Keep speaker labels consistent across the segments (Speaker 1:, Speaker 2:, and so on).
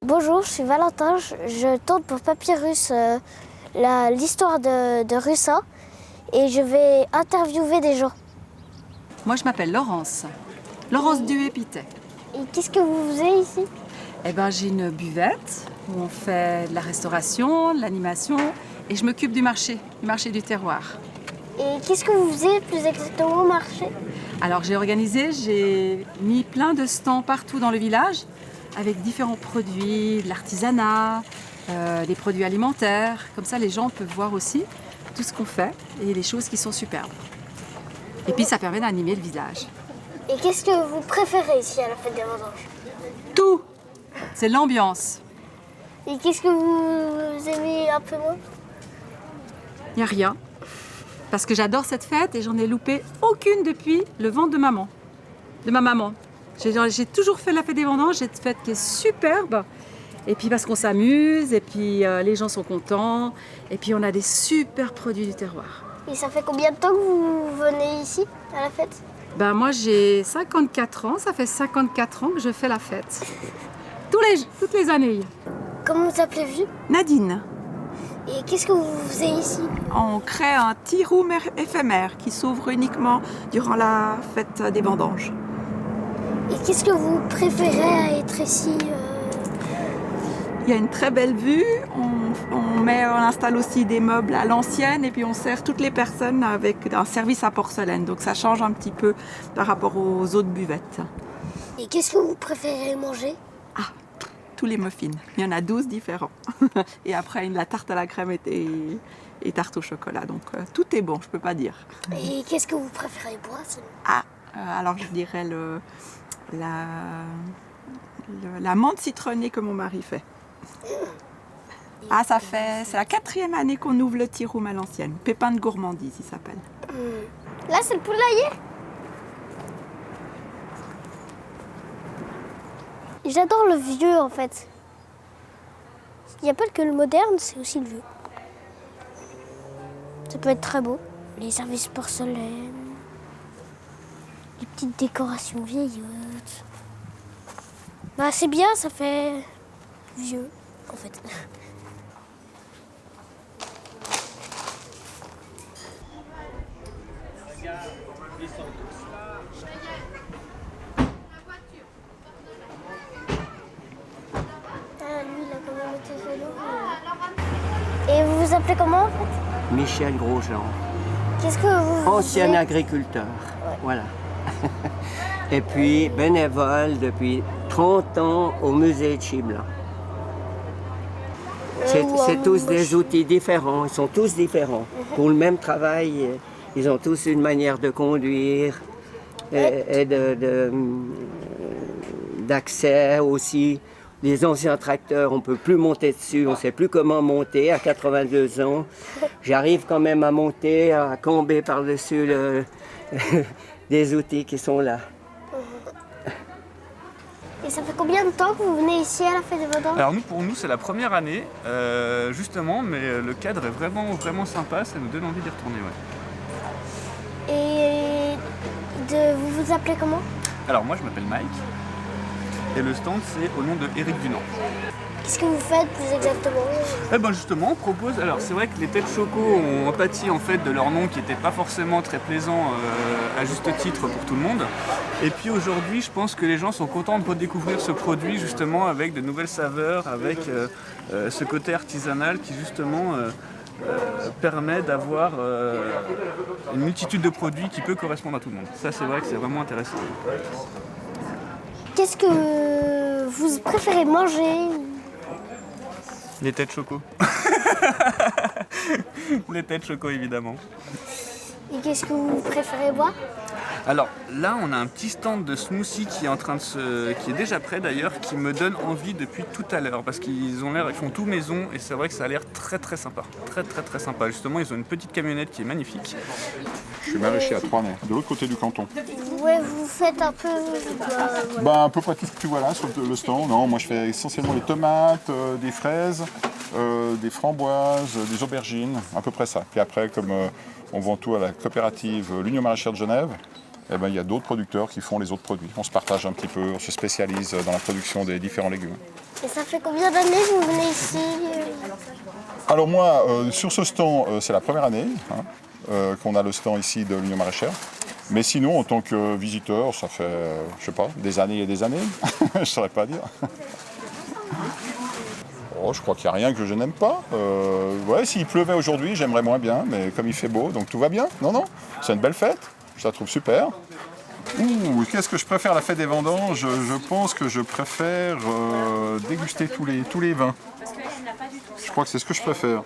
Speaker 1: Bonjour, je suis Valentin, je tourne pour Papyrus l'histoire de Russa et je vais interviewer des gens.
Speaker 2: Moi, je m'appelle Laurence Duépité.
Speaker 1: Et qu'est-ce que vous faisiez ici?
Speaker 2: Eh ben, j'ai une buvette où on fait de la restauration, de l'animation et je m'occupe du marché du terroir.
Speaker 1: Et qu'est-ce que vous faisiez plus exactement au marché?
Speaker 2: Alors, j'ai mis plein de stands partout dans le village avec différents produits, de l'artisanat, des produits alimentaires. Comme ça, les gens peuvent voir aussi tout ce qu'on fait et les choses qui sont superbes. Et puis, ça permet d'animer le village.
Speaker 1: Et qu'est-ce que vous préférez ici à la fête des vendanges?
Speaker 2: Tout! C'est l'ambiance.
Speaker 1: Et qu'est-ce que vous aimez un peu moins?
Speaker 2: Il n'y a rien. Parce que j'adore cette fête et j'en ai loupé aucune depuis le ventre de ma maman. J'ai toujours fait la fête des vendanges, cette fête qui est superbe. Et puis parce qu'on s'amuse, et puis les gens sont contents, et puis on a des super produits du terroir.
Speaker 1: Et ça fait combien de temps que vous venez ici à la fête?
Speaker 2: Ben moi j'ai 54 ans, ça fait 54 ans que je fais la fête. Toutes les années.
Speaker 1: Comment vous appelez-vous?
Speaker 2: Nadine.
Speaker 1: Et qu'est-ce que vous faisiez ici?
Speaker 3: On crée un tea room éphémère qui s'ouvre uniquement durant la fête des vendanges.
Speaker 1: Et qu'est-ce que vous préférez à être ici?
Speaker 3: Il y a une très belle vue, on installe aussi des meubles à l'ancienne et puis on sert toutes les personnes avec un service à porcelaine. Donc ça change un petit peu par rapport aux autres buvettes.
Speaker 1: Et qu'est-ce que vous préférez manger?
Speaker 3: Tous les muffins, il y en a 12 différents. Et après la tarte à la crème et tarte au chocolat. Donc tout est bon, je peux pas dire.
Speaker 1: Et qu'est-ce que vous préférez boire?
Speaker 3: Alors je dirais la menthe citronnée que mon mari fait. C'est la 4e année qu'on ouvre le tea room à l'ancienne. Pépin de gourmandise, il s'appelle.
Speaker 1: Là, c'est le poulailler. J'adore le vieux, en fait. Il n'y a pas que le moderne, c'est aussi le vieux. Ça peut être très beau. Les services porcelaine, les petites décorations vieillottes. Bah, c'est bien, ça fait vieux, en fait. Et vous vous appelez comment en fait?
Speaker 4: Michel Grosjean,
Speaker 1: Qu'est-ce que vous
Speaker 4: ancien
Speaker 1: faisiez?
Speaker 4: agriculteur.
Speaker 1: Ouais.
Speaker 4: Voilà. Et puis bénévole depuis 30 ans au musée de Chibla. C'est tous des outils différents, ils sont tous différents. Pour le même travail, ils ont tous une manière de conduire et d'accès aussi. Les anciens tracteurs, on ne peut plus monter dessus, on ne sait plus comment monter à 82 ans. J'arrive quand même à monter, à camber par-dessus des outils qui sont là.
Speaker 1: Et ça fait combien de temps que vous venez ici à la fête des vendanges?
Speaker 5: Alors pour nous, c'est la première année, justement, mais le cadre est vraiment, vraiment sympa, ça nous donne envie d'y retourner. Ouais.
Speaker 1: Et vous vous appelez comment?
Speaker 5: Alors moi, je m'appelle Mike, et le stand, c'est au nom de Éric Dunant.
Speaker 1: Qu'est-ce que vous faites plus exactement?
Speaker 5: Eh ben justement, on propose. Alors c'est vrai que les têtes choco ont pâti en fait de leur nom qui n'était pas forcément très plaisant à juste titre pour tout le monde. Et puis aujourd'hui, je pense que les gens sont contents de redécouvrir ce produit justement avec de nouvelles saveurs, avec ce côté artisanal qui justement permet d'avoir une multitude de produits qui peut correspondre à tout le monde. Ça c'est vrai que c'est vraiment intéressant.
Speaker 1: Qu'est-ce que vous préférez manger?
Speaker 5: Les têtes choco. Les têtes choco évidemment.
Speaker 1: Et qu'est-ce que vous préférez boire?
Speaker 5: Alors là, on a un petit stand de smoothie qui est déjà prêt d'ailleurs, qui me donne envie depuis tout à l'heure parce ils font tout maison et c'est vrai que ça a l'air très très sympa, très très très sympa. Justement, ils ont une petite camionnette qui est magnifique.
Speaker 6: Je suis maraîcher à Troisnay, de l'autre côté du canton.
Speaker 1: Ouais, vous faites un peu.
Speaker 6: À peu près tout ce que tu vois là sur le stand. Non, moi je fais essentiellement les tomates, des fraises, des framboises, des aubergines, à peu près ça. Puis après, comme on vend tout à la coopérative l'Union maraîchère de Genève, eh ben, il y a d'autres producteurs qui font les autres produits. On se partage un petit peu, on se spécialise dans la production des différents légumes.
Speaker 1: Et ça fait combien d'années que vous venez ici
Speaker 6: Alors moi, sur ce stand, c'est la première année qu'on a le stand ici de l'Union Maraîchère. Mais sinon, en tant que visiteur, ça fait, je sais pas, des années et des années. Je ne saurais pas dire. Oh, je crois qu'il n'y a rien que je n'aime pas. Ouais, s'il pleuvait aujourd'hui, j'aimerais moins bien, mais comme il fait beau, donc tout va bien. Non, c'est une belle fête. Je la trouve super. Ouh, qu'est-ce que je préfère à la fête des vendanges? Je pense que je préfère déguster tous les vins. Je crois que c'est ce que je préfère.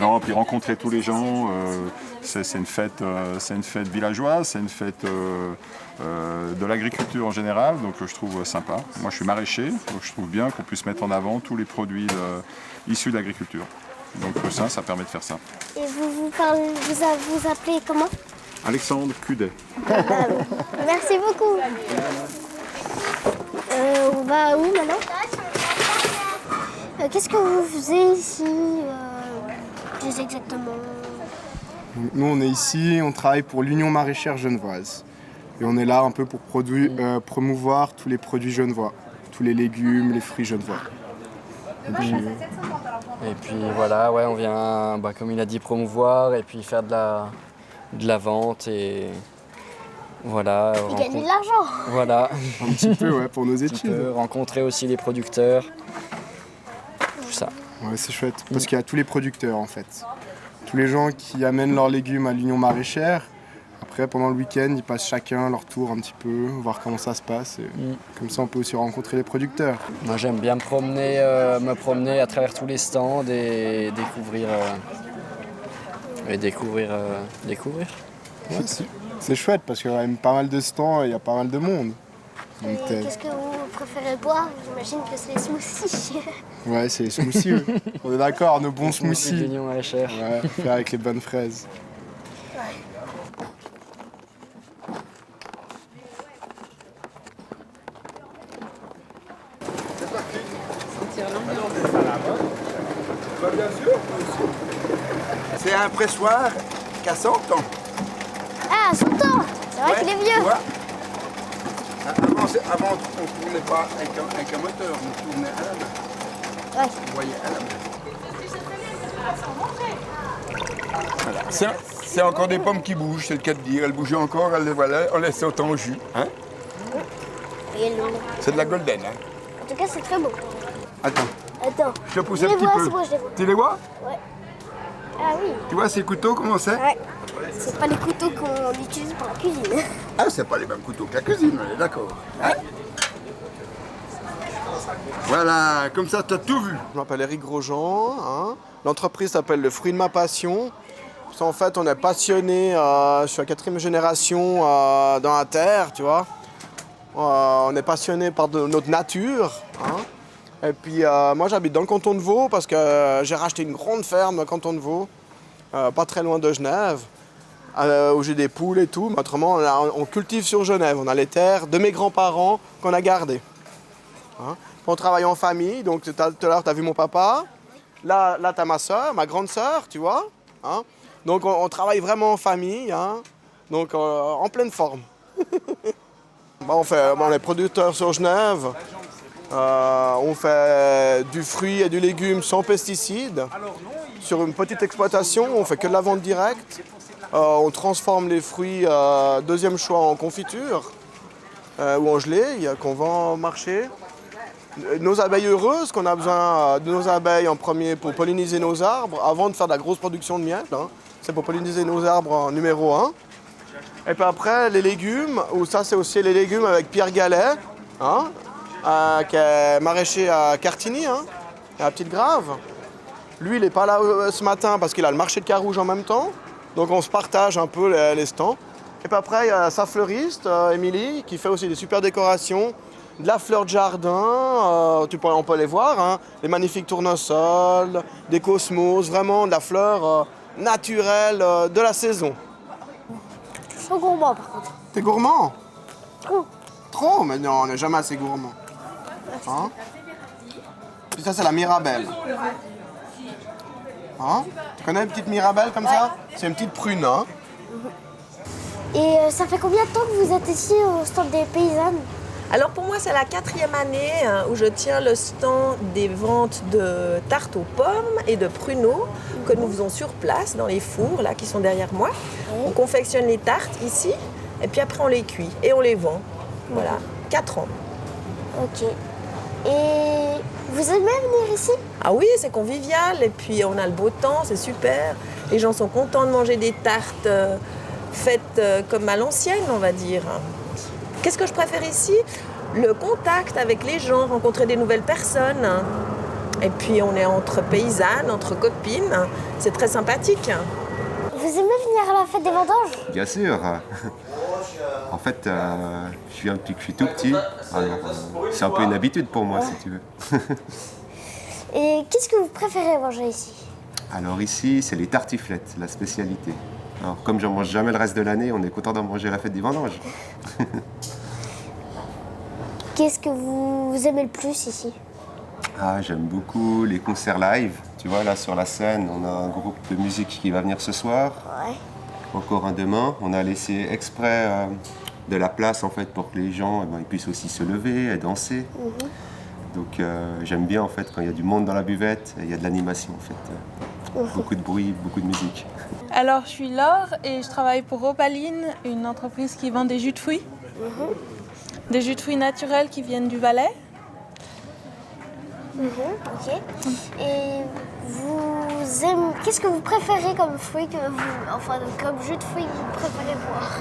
Speaker 6: Non, puis rencontrer tous les gens, c'est une fête villageoise, c'est une fête de l'agriculture en général, donc je trouve sympa. Moi, je suis maraîcher, donc je trouve bien qu'on puisse mettre en avant tous les produits issus de l'agriculture. Donc ça permet de faire ça.
Speaker 1: Et vous appelez comment?
Speaker 6: Alexandre Cudet.
Speaker 1: Merci beaucoup. On va où maintenant? Qu'est-ce que vous faisiez ici plus exactement?
Speaker 7: Nous, on est ici, on travaille pour l'Union Maraîchère Genevoise. Et on est là un peu pour promouvoir tous les produits genevois, tous les légumes, les fruits genevois.
Speaker 8: Et puis voilà, ouais, on vient, comme il a dit, promouvoir et puis faire de la vente et voilà.
Speaker 1: Et gagner de l'argent.
Speaker 8: Voilà.
Speaker 7: Un petit peu, ouais, pour nos études.
Speaker 8: Rencontrer aussi les producteurs, tout ça.
Speaker 7: Ouais, c'est chouette, parce qu'il y a tous les producteurs en fait. Tous les gens qui amènent leurs légumes à l'Union Maraîchère. Après, pendant le week-end, ils passent chacun leur tour un petit peu, voir comment ça se passe. Et comme ça, on peut aussi rencontrer les producteurs.
Speaker 8: Moi, j'aime bien me promener à travers tous les stands et découvrir.
Speaker 7: Ouais, c'est chouette parce qu'il y a quand même pas mal de stands et il y a pas mal de monde.
Speaker 1: Et qu'est-ce que vous préférez boire? J'imagine que c'est les smoothies.
Speaker 7: Ouais, c'est les smoothies. Ouais. On est d'accord, nos bons smoothies.
Speaker 8: L'Union Maraîchère.
Speaker 7: Ouais, faire avec les bonnes fraises.
Speaker 9: C'est un pressoir qui a 100 ans.
Speaker 1: Ah, 100 ans. C'est vrai qu'il est vieux.
Speaker 9: Tu vois. Avant, on ne tournait pas avec un moteur, on tournait à la main.
Speaker 1: Ouais.
Speaker 9: Vous voyez, à la main. Voilà. C'est encore des pommes qui bougent, c'est le cas de dire. Elles bougeaient encore, voilà, on laissait autant au jus. Hein? C'est de la golden. Hein?
Speaker 1: En tout cas, c'est très beau.
Speaker 9: Attends, je te pousse
Speaker 1: Je
Speaker 9: un
Speaker 1: les
Speaker 9: petit
Speaker 1: vois,
Speaker 9: peu.
Speaker 1: c'est bon, je les vois.
Speaker 9: Tu les vois?
Speaker 1: Ouais. Ah oui.
Speaker 9: Tu vois ces couteaux, comment c'est?
Speaker 1: Ouais. C'est pas les couteaux qu'on utilise pour la cuisine.
Speaker 9: Ah, c'est pas les mêmes couteaux que la cuisine, on est d'accord. Hein? Voilà, comme ça, tu as tout vu.
Speaker 7: Je m'appelle Eric Grosjean. Hein. L'entreprise s'appelle Le Fruit de ma passion. Parce qu'en fait, on est passionné, je suis la 4e génération dans la terre, tu vois. On est passionné par notre nature. Hein. Et puis, moi, j'habite dans le canton de Vaud parce que j'ai racheté une grande ferme dans le canton de Vaud, pas très loin de Genève, où j'ai des poules et tout. Mais autrement, on cultive sur Genève. On a les terres de mes grands-parents qu'on a gardées. Hein. On travaille en famille, donc tout à l'heure, tu as vu mon papa. Là tu as ma soeur, ma grande soeur, tu vois. Hein. Donc, on travaille vraiment en famille, hein. Donc en pleine forme. On est producteurs sur Genève. On fait du fruit et du légume sans pesticides. Sur une petite exploitation, on fait que de la vente directe. On transforme les fruits deuxième choix en confiture ou en gelée qu'on vend au marché. Nos abeilles heureuses, qu'on a besoin de nos abeilles en premier pour polliniser nos arbres, avant de faire de la grosse production de miel. Hein. C'est pour polliniser nos arbres en numéro 1. Et puis après, les légumes, ou ça c'est aussi les légumes avec Pierre Gallet, hein, qui est maraîcher à Cartigny, hein, à la Petite Grave. Lui, il n'est pas là ce matin parce qu'il a le marché de Carouge en même temps. Donc on se partage un peu les stands. Et puis après, il y a sa fleuriste, Émilie, qui fait aussi des super décorations. De la fleur de jardin, on peut les voir, hein, des magnifiques tournesols, des cosmos, vraiment de la fleur naturelle de la saison.
Speaker 1: Je suis gourmand par contre.
Speaker 7: T'es gourmand?
Speaker 1: Trop.
Speaker 7: Trop? Mais non, on n'est jamais assez gourmand. Hein? Puis ça, c'est la mirabelle. Hein? Tu connais une petite mirabelle comme ça? C'est une petite prune, hein?
Speaker 1: Et ça fait combien de temps que vous êtes ici au stand des paysannes?
Speaker 10: Alors pour moi, c'est la 4e année où je tiens le stand des ventes de tartes aux pommes et de pruneaux que nous faisons sur place dans les fours là qui sont derrière moi. On confectionne les tartes ici et puis après on les cuit et on les vend. Voilà, 4 ans.
Speaker 1: Ok. Et vous aimez venir ici?
Speaker 10: Ah oui, c'est convivial et puis on a le beau temps, c'est super. Les gens sont contents de manger des tartes faites comme à l'ancienne, on va dire. Qu'est-ce que je préfère ici? Le contact avec les gens, rencontrer des nouvelles personnes. Et puis on est entre paysannes, entre copines. C'est très sympathique.
Speaker 1: Vous aimez venir à la fête des vendanges?
Speaker 11: Bien sûr. En fait, je viens depuis que je suis tout petit. Alors, c'est un peu une habitude pour moi, si tu veux.
Speaker 1: Et qu'est-ce que vous préférez manger ici?
Speaker 11: Alors ici, c'est les tartiflettes, la spécialité. Alors, comme j'en mange jamais le reste de l'année, on est content d'en manger à la fête des vendanges.
Speaker 1: Qu'est-ce que vous aimez le plus ici?
Speaker 11: Ah, j'aime beaucoup les concerts live. Tu vois, là, sur la scène, on a un groupe de musique qui va venir ce soir.
Speaker 1: Ouais.
Speaker 11: Encore un demain. On a laissé exprès de la place, en fait, pour que les gens ils puissent aussi se lever et danser. Donc, j'aime bien, en fait, quand il y a du monde dans la buvette, il y a de l'animation, en fait. Beaucoup de bruit, beaucoup de musique.
Speaker 12: Alors, je suis Laure et je travaille pour Opaline, une entreprise qui vend des jus de fruits. Des jus de fruits naturels qui viennent du Valais.
Speaker 1: Ok. Et vous aimez... Qu'est-ce que vous préférez comme fruit comme jus de fruits que vous préférez boire?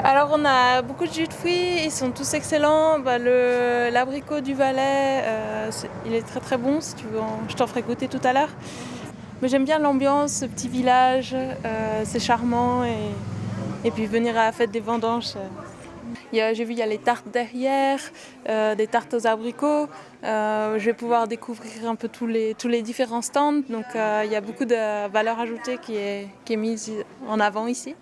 Speaker 12: Alors, on a beaucoup de jus de fruits, ils sont tous excellents. L'abricot du Valais, il est très très bon, si tu veux, je t'en ferai goûter tout à l'heure. Mais j'aime bien l'ambiance, ce petit village, c'est charmant. Et puis venir à la fête des vendanges. J'ai vu, il y a les tartes derrière, des tartes aux abricots. Je vais pouvoir découvrir un peu tous les différents stands. Donc il y a beaucoup de valeur ajoutée qui est mise en avant ici.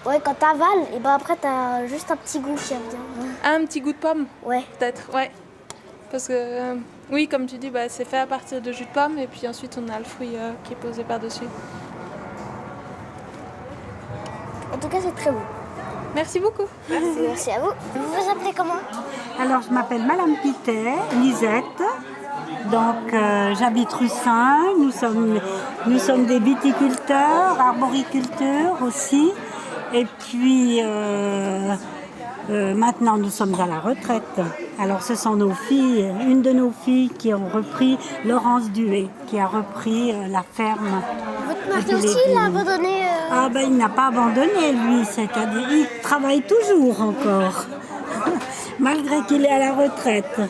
Speaker 1: Ouais, quand t'avales, et après t'as juste un petit goût qui revient.
Speaker 12: Un petit goût de pomme?
Speaker 1: Ouais.
Speaker 12: Peut-être, ouais. Parce que, oui, comme tu dis, c'est fait à partir de jus de pomme et puis ensuite on a le fruit qui est posé par-dessus.
Speaker 1: En tout cas, c'est très beau.
Speaker 12: Merci beaucoup.
Speaker 1: Merci à vous. Vous vous appelez comment?
Speaker 13: Alors, je m'appelle Madame Piter, Lisette. Donc, j'habite Russin. Nous sommes des viticulteurs, arboriculteurs aussi. Et puis, maintenant, nous sommes à la retraite. Alors, ce sont nos filles, une de nos filles qui ont repris, Laurence Duhé, qui a repris la ferme.
Speaker 1: Votre mari aussi, il a abandonné
Speaker 13: Ah ben, il n'a pas abandonné, lui. C'est-à-dire, il travaille toujours encore, malgré qu'il est à la retraite.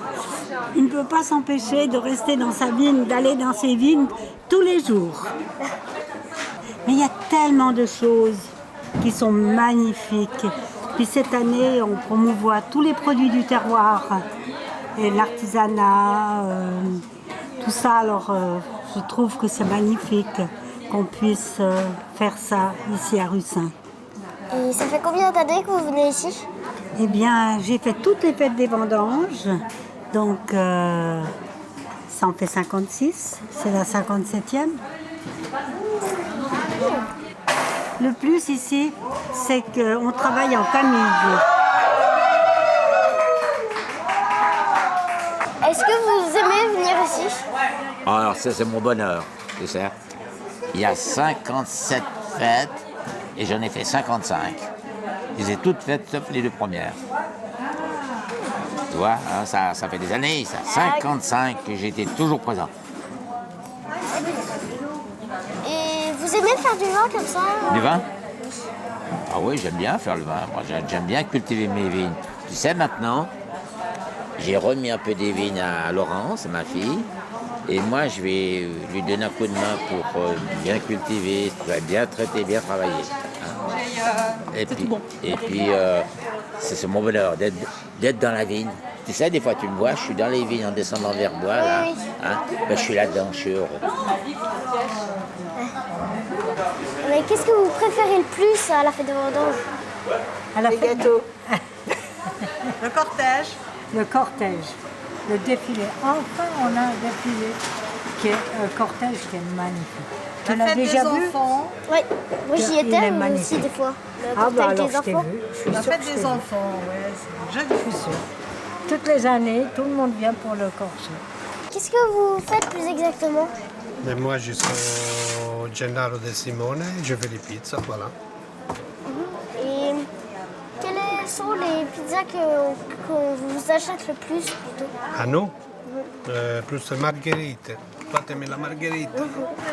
Speaker 13: Il ne peut pas s'empêcher de rester dans sa vigne, d'aller dans ses vignes tous les jours. Mais il y a tellement de choses qui sont magnifiques. Puis cette année, on promouvoit tous les produits du terroir, et l'artisanat, tout ça. Alors, je trouve que c'est magnifique qu'on puisse faire ça ici à Russin.
Speaker 1: Et ça fait combien d'années que vous venez ici?
Speaker 13: Eh bien, j'ai fait toutes les fêtes des vendanges, donc ça en fait 56, c'est la 57e. Le plus ici, c'est qu'on travaille en famille.
Speaker 1: Est-ce que vous aimez venir ici?
Speaker 14: Alors ça, c'est mon bonheur, tu sais. Il y a 57 fêtes et j'en ai fait 55. Je les ai toutes faites sauf les 2 premières. Tu vois, hein, ça fait des années, ça. 55 que j'étais toujours présent.
Speaker 1: Et vous aimez faire du vin comme ça?
Speaker 14: Du vin? Ah oui, j'aime bien faire le vin. Moi, j'aime bien cultiver mes vignes. Tu sais, maintenant, j'ai remis un peu des vignes à Laurence, ma fille. Et moi, je vais lui donner un coup de main pour bien cultiver, bien traiter, bien travailler. Et puis, c'est mon bonheur d'être dans la vigne. Tu sais, des fois, tu me vois, je suis dans les vignes en descendant vers bois, là. Hein, je suis là-dedans, je suis heureux.
Speaker 1: Mais qu'est-ce que vous préférez le plus à la fête de vendange?
Speaker 10: Les gâteaux.
Speaker 13: Le cortège. Le cortège. Le défilé. Enfin, on a un défilé qui est un cortège qui est magnifique. Tu l'as déjà vu?
Speaker 1: Oui, moi j'y
Speaker 13: Il est
Speaker 1: étais aussi
Speaker 13: magnifique.
Speaker 1: des fois. Le
Speaker 13: Ah bah
Speaker 1: portail
Speaker 13: alors
Speaker 1: des
Speaker 13: je t'ai
Speaker 1: enfants.
Speaker 13: vu. Je suis
Speaker 15: La
Speaker 13: sûre
Speaker 15: fête
Speaker 13: que je
Speaker 15: des
Speaker 13: t'ai vu.
Speaker 15: enfants, ouais, c'est joli.
Speaker 13: Je suis sûre. Toutes les années, tout le monde vient pour le corso.
Speaker 1: Qu'est-ce que vous faites plus exactement?
Speaker 16: Mais moi, je suis Gennaro De Simone, je fais les pizzas, voilà.
Speaker 1: Et quelles sont les pizzas qu'on vous achète le plus plutôt?
Speaker 16: Ah non plus margherite. Toi, t'aimes la margherite?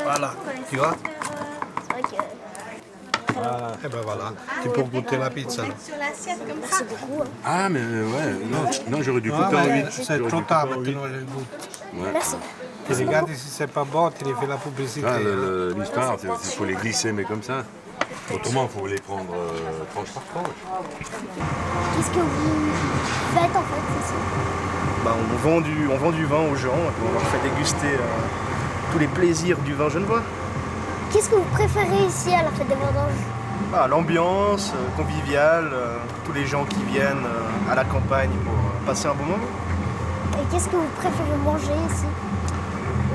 Speaker 16: Voilà, tu vois? Et ben voilà, tu peux goûter la pizza. là.
Speaker 10: Sur l'assiette comme
Speaker 1: Merci beaucoup.
Speaker 17: Ah, mais ouais, non, j'aurais dû
Speaker 16: Ah,
Speaker 17: couper en
Speaker 16: mais
Speaker 17: 8.
Speaker 16: c'est trop tard maintenant, je goûte.
Speaker 17: Ouais.
Speaker 1: Merci.
Speaker 16: Tu regardes si c'est pas bon, tu les fais la publicité.
Speaker 17: Ah,
Speaker 16: hein.
Speaker 17: l'histoire, il faut les glisser, mais comme ça. Autrement, il faut les prendre tranche par tranche.
Speaker 1: Qu'est-ce que vous faites en fait ici?
Speaker 18: Bah, on vend du vin aux gens, et puis on leur fait déguster tous les plaisirs du vin genevois.
Speaker 1: Qu'est-ce que vous préférez ici à la fête des vendanges?
Speaker 18: Ah, l'ambiance conviviale, tous les gens qui viennent à la campagne pour passer un bon moment.
Speaker 1: Et qu'est-ce que vous préférez manger ici?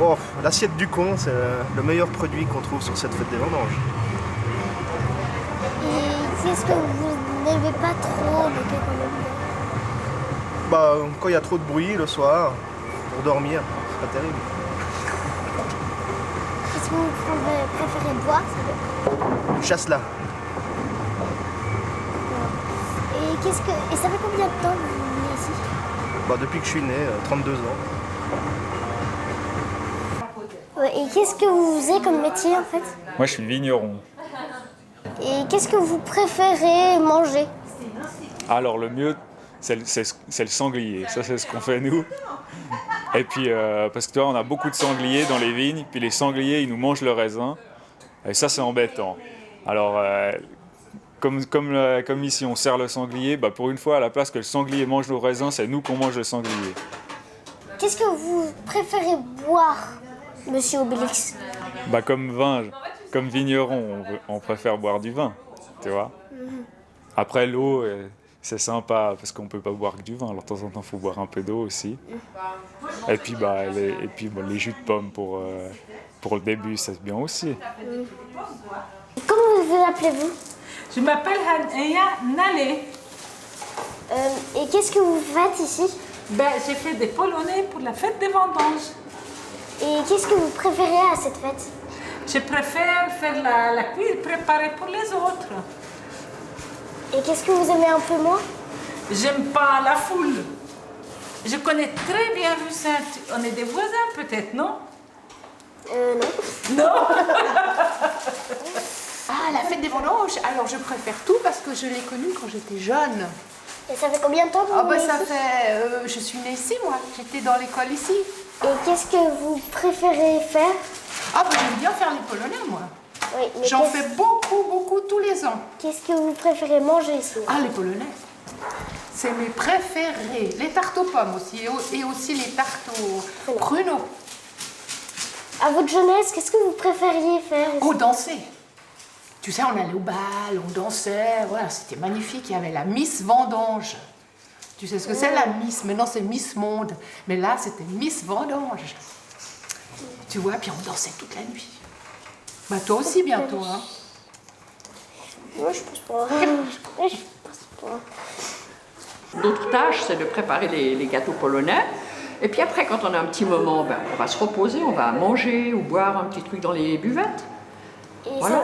Speaker 18: Oh, l'assiette du coin, c'est le meilleur produit qu'on trouve sur cette fête des vendanges.
Speaker 1: Et qu'est-ce que vous n'aimez pas trop mais que quand même bien?
Speaker 18: Bah, quand il y a trop de bruit le soir, pour dormir, c'est pas terrible.
Speaker 1: Qu'est-ce que vous préférez boire?
Speaker 18: Du chasse-là.
Speaker 1: Et ça fait combien de temps que vous venez ici?
Speaker 18: Bah, depuis que je suis né, 32 ans.
Speaker 1: Ouais, et qu'est-ce que vous faisiez comme métier en fait?
Speaker 19: Moi, je suis vigneron.
Speaker 1: Et qu'est-ce que vous préférez manger?
Speaker 19: Alors, le mieux, c'est le sanglier. Ça, c'est ce qu'on fait nous. Et puis, parce que tu vois, on a beaucoup de sangliers dans les vignes, puis les sangliers, ils nous mangent le raisin. Et ça, c'est embêtant. Alors, comme ici, on sert le sanglier, bah, pour une fois, à la place que le sanglier mange nos raisins, c'est nous qu'on mange le sanglier.
Speaker 1: Qu'est-ce que vous préférez boire, monsieur Obélix?
Speaker 19: Bah, comme vin, comme vigneron, on préfère boire du vin, tu vois. Après, l'eau, c'est sympa, parce qu'on ne peut pas boire que du vin. Alors, de temps en temps, il faut boire un peu d'eau aussi. Et puis, les jus de pommes pour le début, c'est bien aussi.
Speaker 1: Comment vous appelez-vous?
Speaker 15: Je m'appelle Hania Nalé.
Speaker 1: Et qu'est-ce que vous faites ici?
Speaker 15: J'ai fait des Polonais pour la fête des vendanges.
Speaker 1: Et qu'est-ce que vous préférez à cette fête?
Speaker 15: Je préfère faire la cuisine préparée pour les autres.
Speaker 1: Et qu'est-ce que vous aimez un peu moins?
Speaker 15: J'aime pas la foule. Je connais très bien Lucette. On est des voisins peut-être, non?
Speaker 1: Non.
Speaker 15: Non.
Speaker 20: Ah, la fête des vendanges. Alors je préfère tout parce que je l'ai connue quand j'étais jeune.
Speaker 1: Et ça fait combien de temps que vous
Speaker 20: Ah bah
Speaker 1: venez
Speaker 20: ça
Speaker 1: ici?
Speaker 20: fait... je suis née ici, moi. J'étais dans l'école ici.
Speaker 1: Et qu'est-ce que vous préférez faire?
Speaker 20: Ah bah j'aime bien faire les Polonais, moi.
Speaker 1: Oui, mais
Speaker 20: J'en fais beaucoup tous les ans.
Speaker 1: Qu'est-ce que vous préférez manger ici?
Speaker 20: Ah, les Polonais. C'est mes préférés. Les tartes aux pommes aussi, et aussi les tartes aux pruneaux.
Speaker 1: À votre jeunesse, qu'est-ce que vous préfériez faire ici?
Speaker 20: Oh, danser. Tu sais, on allait au bal, on dansait, voilà, c'était magnifique. Il y avait la Miss Vendange. Tu sais ce que c'est, la Miss? Maintenant, c'est Miss Monde. Mais là, c'était Miss Vendange. Tu vois, puis on dansait toute la nuit. Bah, toi aussi, bientôt, hein?
Speaker 1: Moi, je pense pas. Je pense pas.
Speaker 21: Notre tâche, c'est de préparer les gâteaux polonais. Et puis après, quand on a un petit moment, on va se reposer, on va manger ou boire un petit truc dans les buvettes.
Speaker 1: Et
Speaker 21: Voilà.
Speaker 1: ça,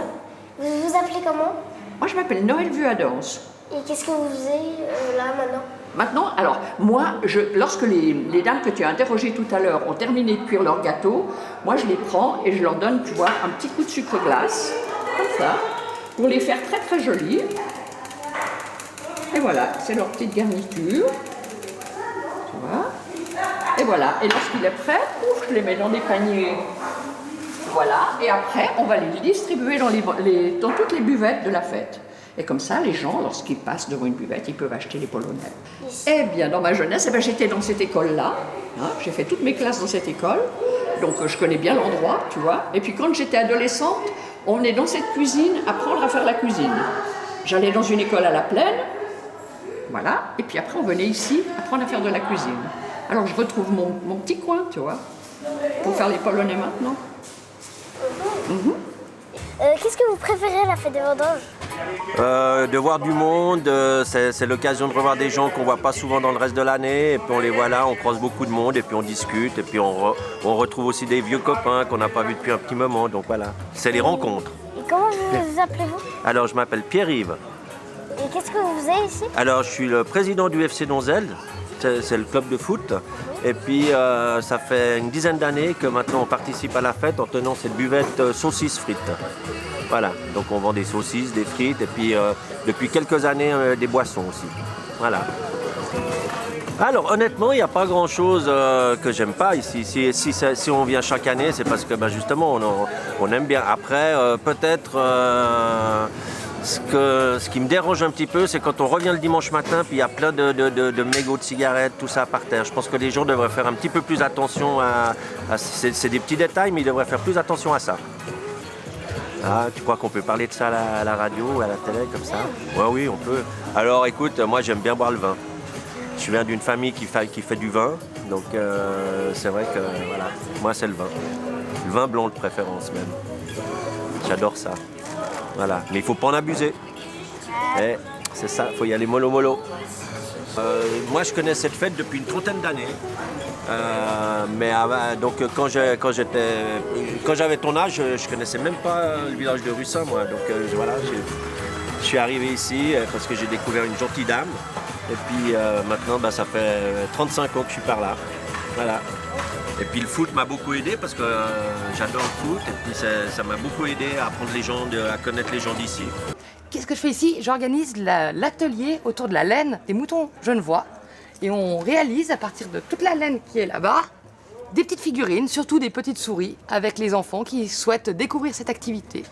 Speaker 1: vous vous appelez comment?
Speaker 21: Moi, je m'appelle Noël Vuadance.
Speaker 1: Et qu'est-ce que vous faisiez là maintenant?
Speaker 21: Maintenant, alors, moi, lorsque les dames que tu as interrogées tout à l'heure ont terminé de cuire leur gâteau, moi, je les prends et je leur donne, tu vois, un petit coup de sucre glace, comme ça, pour les faire très très jolis. Et voilà, c'est leur petite garniture. Tu vois? Et voilà, et lorsqu'il est prêt, je les mets dans des paniers. Voilà, et après, on va les distribuer dans toutes les buvettes de la fête. Et comme ça, les gens, lorsqu'ils passent devant une buvette, ils peuvent acheter les polonais. Eh bien, dans ma jeunesse, j'étais dans cette école-là. Hein, j'ai fait toutes mes classes dans cette école. Donc, je connais bien l'endroit, tu vois. Et puis, quand j'étais adolescente, on venait dans cette cuisine apprendre à faire la cuisine. J'allais dans une école à la Plaine. Voilà. Et puis après, on venait ici apprendre à faire de la cuisine. Alors, je retrouve mon petit coin, tu vois, pour faire les polonais maintenant.
Speaker 1: Qu'est-ce que vous préférez à la fête des vendanges?
Speaker 2: De voir du monde, c'est l'occasion de revoir des gens qu'on voit pas souvent dans le reste de l'année. Et puis on les voit là, on croise beaucoup de monde et puis on discute. Et puis on retrouve aussi des vieux copains qu'on n'a pas vus depuis un petit moment. Donc voilà, c'est les rencontres.
Speaker 1: Et comment vous appelez-vous?
Speaker 2: Alors je m'appelle Pierre-Yves.
Speaker 1: Et qu'est-ce que vous faisiez ici?
Speaker 2: Alors je suis le président du FC Donzelle, c'est le club de foot. Et puis ça fait une dizaine d'années que maintenant on participe à la fête en tenant cette buvette saucisses frites. Voilà, donc on vend des saucisses, des frites et puis depuis quelques années des boissons aussi. Voilà. Alors honnêtement, il n'y a pas grand chose que j'aime pas ici. Si on vient chaque année, c'est parce que justement on aime bien. Après, peut-être ce qui me dérange un petit peu, c'est quand on revient le dimanche matin, puis il y a plein de mégots de cigarettes, tout ça par terre. Je pense que les gens devraient faire un petit peu plus attention à c'est des petits détails, mais ils devraient faire plus attention à ça. Ah, tu crois qu'on peut parler de ça à la radio ou à la télé comme ça? Ouais, oui, on peut. Alors écoute, moi j'aime bien boire le vin. Je viens d'une famille qui fait du vin, donc c'est vrai que voilà, moi c'est le vin. Le vin blanc de préférence même. J'adore ça. Voilà, mais il faut pas en abuser. C'est ça, il faut y aller mollo. Moi je connais cette fête depuis une trentaine d'années. Mais donc quand j'avais ton âge, je connaissais même pas le village de Russin, moi. Donc voilà, je suis arrivé ici parce que j'ai découvert une gentille dame. Et puis maintenant, ça fait 35 ans que je suis par là. Voilà. Et puis le foot m'a beaucoup aidé parce que j'adore le foot. Et puis ça m'a beaucoup aidé à apprendre à connaître les gens d'ici.
Speaker 22: Qu'est-ce que je fais ici? J'organise l'atelier autour de la laine des moutons genevois. Et on réalise à partir de toute la laine qui est là-bas, des petites figurines, surtout des petites souris, avec les enfants qui souhaitent découvrir cette activité.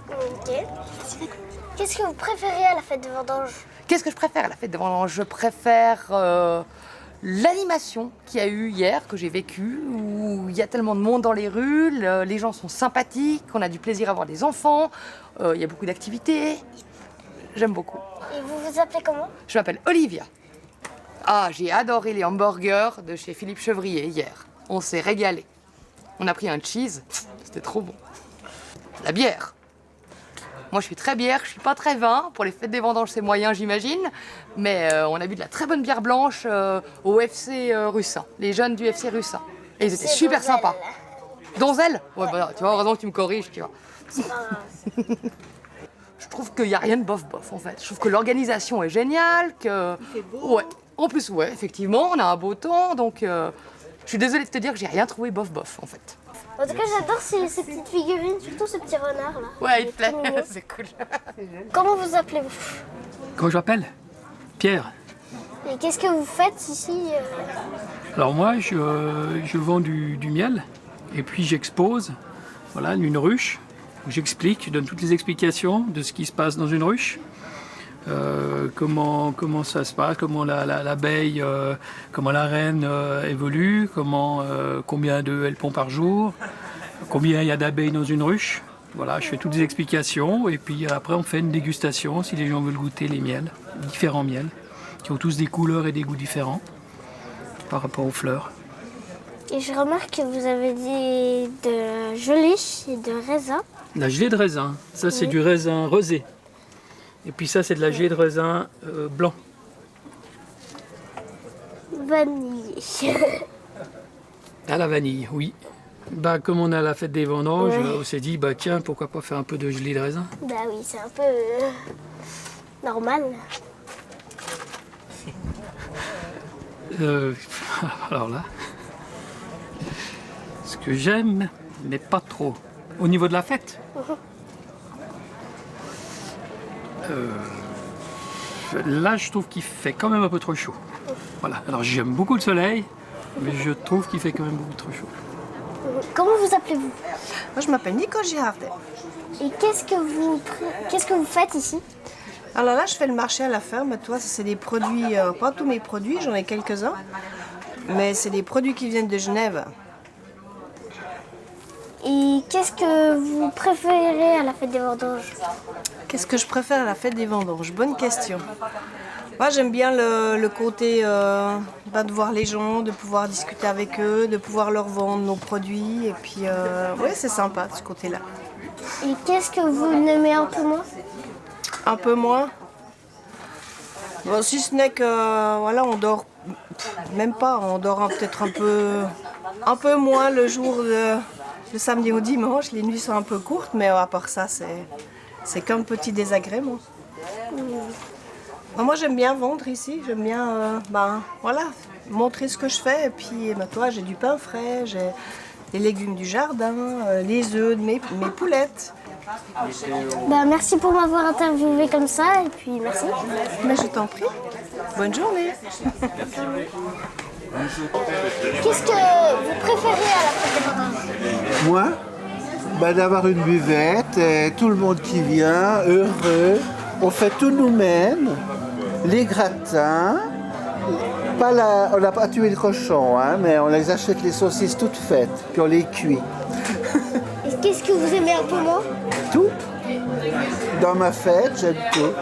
Speaker 1: Ok. Qu'est-ce que vous préférez à la fête des vendanges?
Speaker 22: Qu'est-ce que je préfère à la fête des vendanges? Je préfère l'animation qu'il y a eu hier, que j'ai vécue, où il y a tellement de monde dans les rues, les gens sont sympathiques, on a du plaisir à voir des enfants, il y a beaucoup d'activités. J'aime beaucoup.
Speaker 1: Et vous vous appelez comment?
Speaker 22: Je m'appelle Olivia. Ah, j'ai adoré les hamburgers de chez Philippe Chevrier hier. On s'est régalé. On a pris un cheese, c'était trop bon. La bière. Moi, je suis très bière, je suis pas très vin. Pour les fêtes des vendanges, c'est moyen, j'imagine. Mais on a bu de la très bonne bière blanche au FC Russin, les jeunes du FC Russin. Et ils étaient super sympas. Donzelle? Ouais, tu vois, heureusement que tu me corriges, tu vois. Je trouve qu'il n'y a rien de bof-bof, en fait. Je trouve que l'organisation est géniale, que... Il fait beau. Ouais. En plus, ouais, effectivement, on a un beau temps, donc je suis désolée de te dire que j'ai rien trouvé bof-bof, en fait.
Speaker 1: En tout cas, j'adore ces petites figurines, surtout ce petit renard là.
Speaker 22: Ouais, il te plaît, c'est cool.
Speaker 1: Comment vous appelez-vous?
Speaker 23: Comment je m'appelle? Pierre.
Speaker 1: Et qu'est-ce que vous faites ici?
Speaker 23: Alors moi, je vends du miel, et puis j'expose, voilà, une ruche, où j'explique, je donne toutes les explications de ce qui se passe dans une ruche. Comment ça se passe, comment l'abeille, comment la reine évolue, combien d'œufs elle pond par jour, combien il y a d'abeilles dans une ruche. Voilà, je fais toutes les explications et puis après on fait une dégustation si les gens veulent goûter les miels, différents miels, qui ont tous des couleurs et des goûts différents par rapport aux fleurs.
Speaker 1: Et je remarque que vous avez dit de gelée et de raisin.
Speaker 23: La gelée de raisin, ça c'est du raisin rosé. Et puis ça, c'est de la gelée de raisin blanc.
Speaker 1: Vanille.
Speaker 23: À la vanille, oui. Comme on a la fête des vendanges, on s'est dit, tiens, pourquoi pas faire un peu de gelée de raisin?
Speaker 1: Bah oui, c'est un peu normal.
Speaker 23: Alors là, ce que j'aime, mais pas trop. Au niveau de la fête, là, je trouve qu'il fait quand même un peu trop chaud. Voilà. Alors, j'aime beaucoup le soleil, mais je trouve qu'il fait quand même beaucoup trop chaud.
Speaker 1: Comment vous appelez-vous?
Speaker 10: Moi, je m'appelle Nico Girardet.
Speaker 1: Et qu'est-ce que vous faites ici?
Speaker 10: Alors là, je fais le marché à la ferme. Toi, ça, c'est des produits, pas tous mes produits, j'en ai quelques-uns, mais c'est des produits qui viennent de Genève.
Speaker 1: Et qu'est-ce que vous préférez à la fête des vendanges?
Speaker 10: Qu'est-ce que je préfère à la fête des vendanges? Bonne question. Moi, j'aime bien le côté de voir les gens, de pouvoir discuter avec eux, de pouvoir leur vendre nos produits. Et puis, oui, c'est sympa de ce côté-là.
Speaker 1: Et qu'est-ce que vous aimez un peu moins?
Speaker 10: Un peu moins. Bon, si ce n'est que voilà, on dort même pas, on dort peut-être un peu moins le jour le samedi au dimanche. Les nuits sont un peu courtes, mais à part ça, c'est qu'un petit désagrément. Moi, j'aime bien vendre ici, j'aime bien voilà, montrer ce que je fais. Et puis, toi, j'ai du pain frais, j'ai les légumes du jardin, les œufs de mes poulettes.
Speaker 1: Merci pour m'avoir interviewé comme ça, et puis merci.
Speaker 10: Mais je t'en prie. Bonne journée.
Speaker 1: Qu'est-ce que vous préférez à la fête des vendanges?
Speaker 3: Moi, d'avoir une buvette, et tout le monde qui vient, heureux. On fait tout nous-mêmes, les gratins. On n'a pas tué le cochon, hein, mais on les achète les saucisses toutes faites, puis on les cuit.
Speaker 1: Et qu'est-ce que vous aimez un peu moins?
Speaker 3: Tout. Dans ma fête, j'aime tout.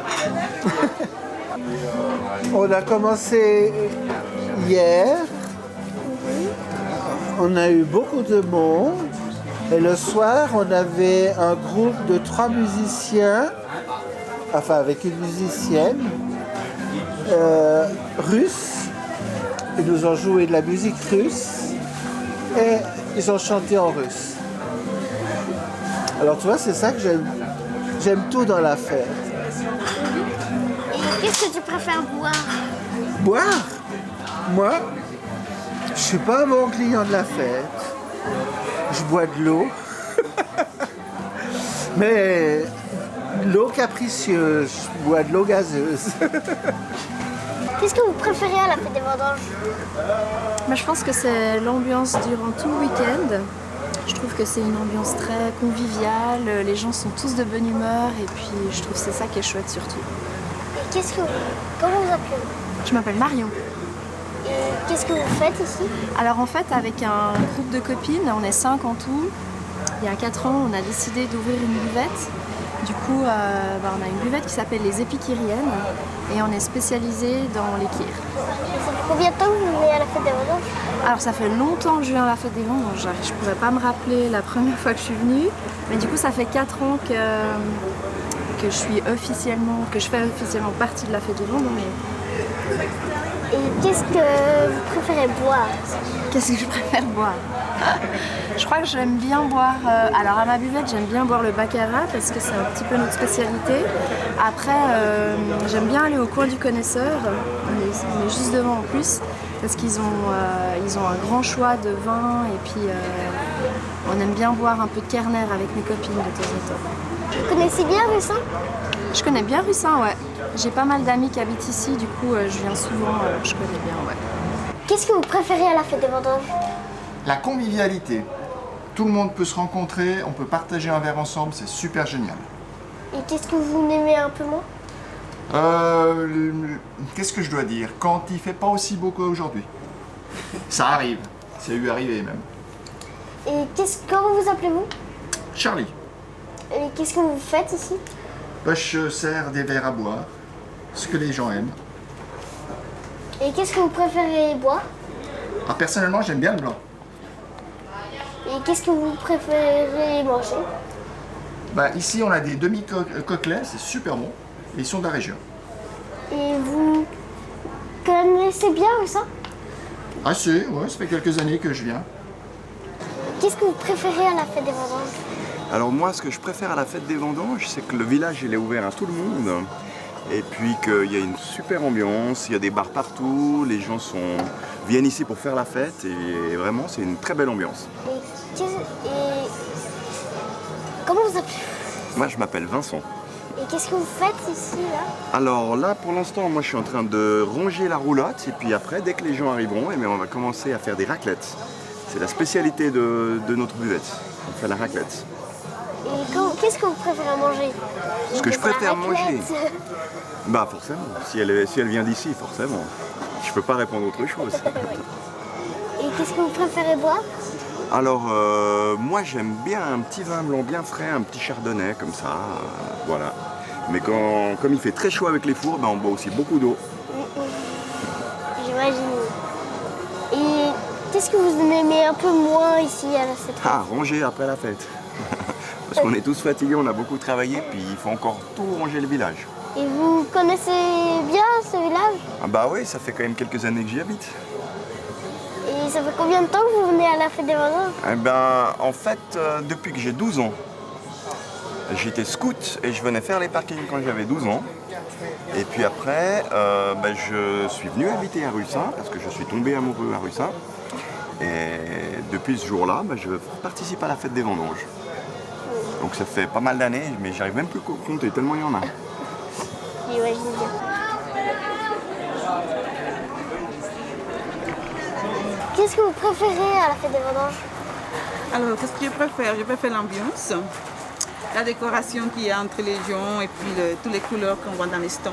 Speaker 3: On a commencé hier. On a eu beaucoup de monde. Et le soir, on avait un groupe de 3 musiciens, enfin avec une musicienne, russe. Ils nous ont joué de la musique russe et ils ont chanté en russe. Alors tu vois, c'est ça que j'aime. J'aime tout dans la fête.
Speaker 1: Et qu'est-ce que tu préfères boire?
Speaker 3: Boire? Moi, je suis pas un bon client de la fête. Je bois de l'eau. Mais l'eau capricieuse, je bois de l'eau gazeuse.
Speaker 1: Qu'est-ce que vous préférez à la fête des vendanges?
Speaker 4: Je pense que c'est l'ambiance durant tout le week-end. Je trouve que c'est une ambiance très conviviale, les gens sont tous de bonne humeur et puis je trouve que c'est ça qui est chouette surtout.
Speaker 1: Et comment vous appelez?
Speaker 4: Je m'appelle Marion.
Speaker 1: Et qu'est-ce que vous faites ici?
Speaker 4: Alors en fait, avec un groupe de copines, on est 5 en tout. Il y a 4 ans, on a décidé d'ouvrir une buvette. Du coup, on a une buvette qui s'appelle les Épicuriennes et on est spécialisé dans les kirs.
Speaker 1: Ça fait combien de temps que vous venez à la fête des vendanges?
Speaker 4: Alors ça fait longtemps que je viens à la fête des vendanges. Je ne pourrais pas me rappeler la première fois que je suis venue. Mais du coup, ça fait 4 ans que je fais officiellement partie de la fête des vendanges.
Speaker 1: Et qu'est-ce que vous préférez boire?
Speaker 4: Qu'est-ce que je préfère boire? Je crois que j'aime bien boire... alors à ma buvette, j'aime bien boire le baccarat parce que c'est un petit peu notre spécialité. Après, j'aime bien aller au coin du connaisseur. On est juste devant en plus parce qu'ils ont un grand choix de vins et puis on aime bien boire un peu de Kerner avec mes copines de temps en temps.
Speaker 1: Vous connaissez bien Russin?
Speaker 4: Je connais bien Russin, ouais. J'ai pas mal d'amis qui habitent ici, du coup je viens souvent, je connais bien, ouais.
Speaker 1: Qu'est-ce que vous préférez à la fête des vendanges?
Speaker 5: La convivialité. Tout le monde peut se rencontrer, on peut partager un verre ensemble, c'est super génial.
Speaker 1: Et qu'est-ce que vous aimez un peu moins?
Speaker 5: Qu'est-ce que je dois dire? Quand il fait pas aussi beau qu'aujourd'hui. Ça arrive, c'est eu arrivé même.
Speaker 1: Et comment vous appelez-vous?
Speaker 5: Charlie.
Speaker 1: Et qu'est-ce que vous faites ici?
Speaker 5: Je sers des verres à boire, ce que les gens aiment.
Speaker 1: Et qu'est-ce que vous préférez boire?
Speaker 5: Personnellement, j'aime bien le blanc.
Speaker 1: Et qu'est-ce que vous préférez manger?
Speaker 5: Ici, on a des demi-coquelets, c'est super bon. Et ils sont de la région.
Speaker 1: Et vous connaissez bien ça?
Speaker 5: Assez, ouais, ça fait quelques années que je viens.
Speaker 1: Qu'est-ce que vous préférez à la fête des vendanges?
Speaker 24: Alors moi, ce que je préfère à la fête des vendanges, c'est que le village, il est ouvert à tout le monde. Et puis qu'il y a une super ambiance, il y a des bars partout, les gens viennent ici pour faire la fête et vraiment, c'est une très belle ambiance.
Speaker 1: Et comment vous appelez?
Speaker 24: Moi, je m'appelle Vincent.
Speaker 1: Et qu'est-ce que vous faites ici, là?
Speaker 24: Alors là, pour l'instant, moi, je suis en train de ronger la roulotte et puis après, dès que les gens arriveront, on va commencer à faire des raclettes. C'est la spécialité de notre buvette. On fait la raclette.
Speaker 1: Et qu'est-ce que vous préférez manger?
Speaker 24: Ce que je préfère manger? Forcément. Si elle vient d'ici, forcément. Je peux pas répondre autre chose.
Speaker 1: Et qu'est-ce que vous préférez boire?
Speaker 24: Alors, moi, j'aime bien un petit vin blanc bien frais, un petit chardonnay, comme ça. Voilà. Mais comme il fait très chaud avec les fours, on boit aussi beaucoup d'eau.
Speaker 1: J'imagine. Et qu'est-ce que vous aimez un peu moins ici à la fête?
Speaker 24: Ranger après la fête. Parce qu'on est tous fatigués, on a beaucoup travaillé, puis il faut encore tout ranger le village.
Speaker 1: Et vous connaissez bien ce village?
Speaker 24: Ah bah oui, ça fait quand même quelques années que j'y habite.
Speaker 1: Et ça fait combien de temps que vous venez à la fête des vendanges?
Speaker 24: Eh ben, en fait, depuis que j'ai 12 ans, j'étais scout et je venais faire les parkings quand j'avais 12 ans. Et puis après, je suis venu habiter à Russin parce que je suis tombé amoureux à Russin. Et depuis ce jour-là, je participe à la fête des vendanges. Donc ça fait pas mal d'années, mais j'arrive même plus à compter tellement il y en a.
Speaker 1: J'imagine bien. Qu'est-ce que vous préférez à la fête des vendanges?
Speaker 6: Alors, qu'est-ce que je préfère? Je préfère l'ambiance, la décoration qu'il y a entre les gens et puis toutes les couleurs qu'on voit dans les stands.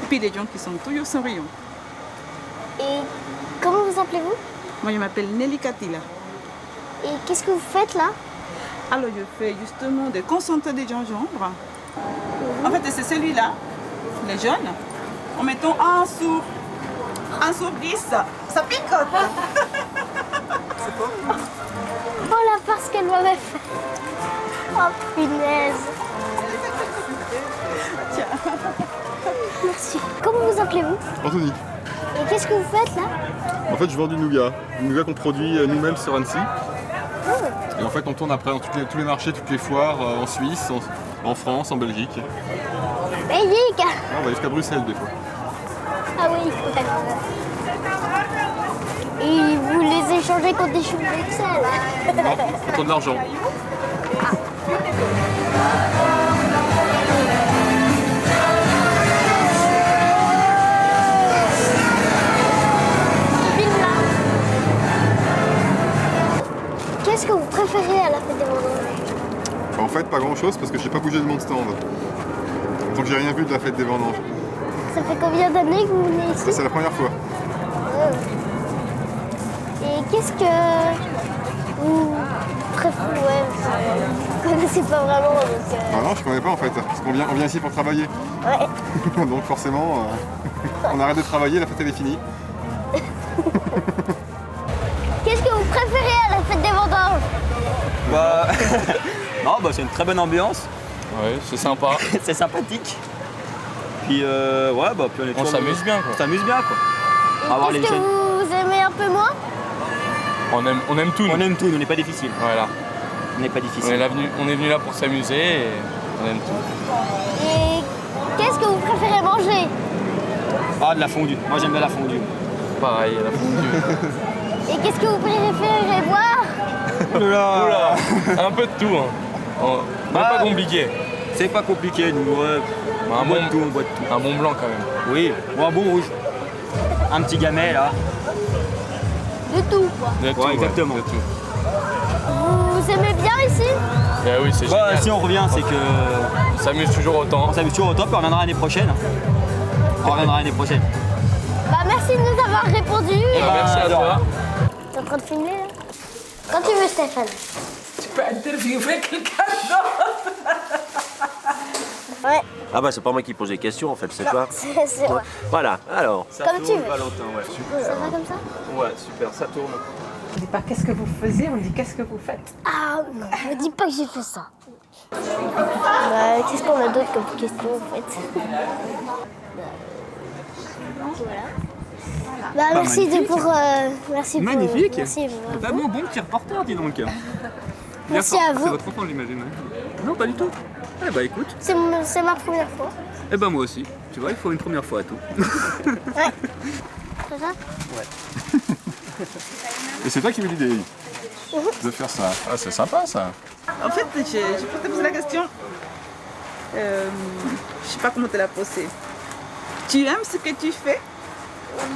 Speaker 6: Et puis les gens qui sont toujours souriants.
Speaker 1: Et comment vous appelez-vous?
Speaker 6: Moi, je m'appelle Nelly Katila.
Speaker 1: Et qu'est-ce que vous faites là?
Speaker 6: Alors, je fais justement des concentrés de gingembre. En fait, c'est celui-là, les jaunes, en mettant 1 sur 10. Ça picote. C'est fort.
Speaker 1: Oh la farce qu'elle m'avait fait. Oh punaise.
Speaker 6: Tiens.
Speaker 1: Merci. Comment vous appelez-vous?
Speaker 7: Anthony.
Speaker 1: Et qu'est-ce que vous faites là?
Speaker 7: En fait, je vends du nougat qu'on produit nous-mêmes sur Annecy. Et en fait, on tourne après dans tous les marchés, toutes les foires, en Suisse, en France, en Belgique.
Speaker 1: Belgique!
Speaker 7: On va jusqu'à Bruxelles des fois.
Speaker 1: Ah oui, d'accord. Et vous les échangez contre des choux de Bruxelles?
Speaker 7: Non, contre de l'argent.
Speaker 1: Qu'est-ce que vous préférez à la fête des vendanges?
Speaker 7: En fait, pas grand-chose parce que je n'ai pas bougé de mon stand. Donc j'ai rien vu de la fête des vendanges.
Speaker 1: Ça fait combien d'années que vous venez ici?
Speaker 7: C'est la première fois.
Speaker 1: Et qu'est-ce que vous préférez? Ouais, vous ne connaissez pas vraiment. Donc,
Speaker 7: Ah non, je ne connais pas en fait, parce qu'on vient ici pour travailler.
Speaker 1: Ouais.
Speaker 7: Donc forcément, on arrête de travailler, la fête elle est finie.
Speaker 1: Qu'est-ce que vous préférez à la fête des vendanges?
Speaker 8: Non, c'est une très bonne ambiance.
Speaker 19: Ouais, c'est sympa.
Speaker 8: C'est sympathique. Puis puis
Speaker 19: on s'amuse bien quoi.
Speaker 8: On s'amuse bien quoi.
Speaker 1: Et qu'est-ce que vous aimez un peu moins?
Speaker 19: On aime tout.
Speaker 8: On aime tout, on n'est pas difficile.
Speaker 19: Voilà.
Speaker 8: On n'est pas difficile.
Speaker 19: On est venu là pour s'amuser et on aime tout.
Speaker 1: Et qu'est-ce que vous préférez manger?
Speaker 8: Ah, de la fondue. Moi j'aime bien la fondue.
Speaker 19: Pareil, la fondue.
Speaker 1: Et qu'est-ce que vous préférez boire?
Speaker 8: Oula.
Speaker 19: Un peu de tout. Hein. Pas compliqué.
Speaker 8: C'est pas compliqué, nous. On boit de tout.
Speaker 19: Un bon blanc quand même.
Speaker 8: Oui, ou un bon rouge. Un petit gamay là.
Speaker 1: De tout quoi.
Speaker 19: De tout,
Speaker 8: exactement.
Speaker 19: De tout.
Speaker 1: Vous aimez bien ici?
Speaker 19: Eh oui, c'est génial.
Speaker 8: Si on revient, c'est que...
Speaker 19: On s'amuse toujours autant.
Speaker 8: On s'amuse toujours autant, puis on reviendra l'année prochaine.
Speaker 1: Bah merci de nous avoir répondu.
Speaker 19: Merci à toi.
Speaker 1: T'es en train de filmer là? Quand tu veux Stéphane.
Speaker 15: Tu peux interviewer quelqu'un d'autre.
Speaker 1: Ouais.
Speaker 2: Ah bah c'est pas moi qui pose les questions en fait, c'est toi.
Speaker 1: C'est vrai.
Speaker 2: Voilà, alors.
Speaker 1: Comme tu veux.
Speaker 8: Valentin, ouais. Super.
Speaker 1: Ça va comme ça?
Speaker 8: Ouais, super, ça tourne.
Speaker 15: On dit pas qu'est-ce que vous faisiez, on dit qu'est-ce que vous faites.
Speaker 1: Ah non, ne dis pas que j'ai fait ça. Qu'est-ce qu'on a d'autre comme question en fait? Voilà. Merci merci
Speaker 8: magnifique.
Speaker 1: Merci.
Speaker 8: Bon petit reporter, dis donc.
Speaker 1: Merci à vous.
Speaker 8: C'est votre enfant, j'imagine. Non, pas du tout. Eh bah écoute.
Speaker 1: C'est ma première fois.
Speaker 8: Eh bah moi aussi. Tu vois, il faut une première fois à tout.
Speaker 1: Ouais. C'est ça?
Speaker 8: Ouais.
Speaker 7: Et c'est toi qui veux l'idée de faire ça. Ah, c'est sympa ça.
Speaker 6: En fait, je peux te poser la question. Je sais pas comment te la poser. Tu aimes ce que tu fais?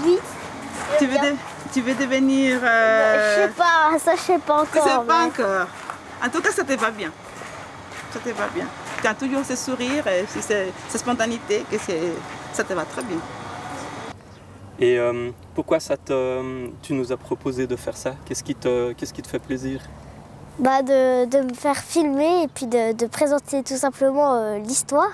Speaker 1: Oui.
Speaker 6: Tu veux devenir...
Speaker 1: Je sais pas, ça je sais pas encore.
Speaker 6: Tu sais pas encore. En tout cas, ça te va bien. Ça te va bien. Tu as toujours ce sourire, et cette spontanéité, que ça te va très bien.
Speaker 8: Et pourquoi tu nous as proposé de faire ça? Qu'est-ce qui te fait plaisir?
Speaker 1: De me faire filmer et puis de présenter tout simplement l'histoire.